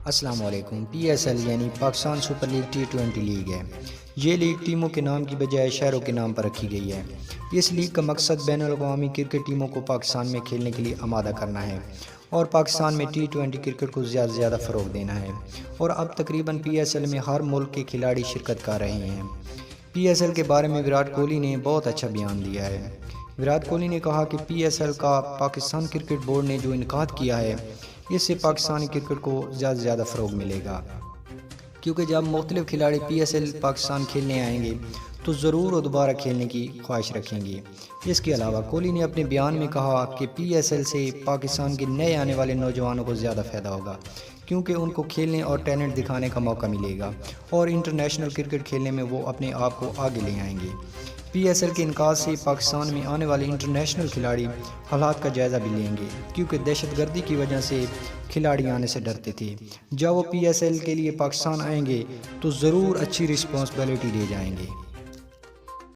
السلام علیکم۔ PSL یعنی Pakistan super league T20 league ہے۔ یہ لیگ ٹیموں کے نام کی بجائے شہروں کے نام پر رکھی گئی ہے۔ اس لیگ کا مقصد بین الاقوامی کرکٹ ٹیموں کو پاکستان میں کھیلنے کے لیے آمادہ کرنا ہے اور پاکستان میں T20 کرکٹ کو زیادہ سے زیادہ فروغ دینا ہے، اور اب تقریباً PSL میں ہر ملک کے کھلاڑی شرکت کر رہے ہیں۔ PSL کے بارے میں وراٹ کوہلی نے بہت اچھا بیان دیا ہے۔ وراٹ کوہلی نے کہا کہ PSL کا پاکستان کرکٹ بورڈ نے جو انعقاد کیا ہے، اس سے پاکستانی کرکٹ کو زیادہ سے زیادہ فروغ ملے گا، کیونکہ جب مختلف کھلاڑی PSL پاکستان کھیلنے آئیں گے تو ضرور وہ دوبارہ کھیلنے کی خواہش رکھیں گے۔ اس کے علاوہ کوہلی نے اپنے بیان میں کہا کہ PSL سے پاکستان کے نئے آنے والے نوجوانوں کو زیادہ فائدہ ہوگا، کیونکہ ان کو کھیلنے اور ٹیلنٹ دکھانے کا موقع ملے گا اور انٹرنیشنل کرکٹ کھیلنے میں وہ اپنے آپ کو آگے لے آئیں گے۔ PSL کے انعقاد سے پاکستان میں آنے والے انٹرنیشنل کھلاڑی حالات کا جائزہ بھی لیں گے، کیونکہ دہشت گردی کی وجہ سے کھلاڑی آنے سے ڈرتے تھے۔ جب وہ PSL کے لیے پاکستان آئیں گے تو ضرور اچھی رسپانسبلٹی لے جائیں گے۔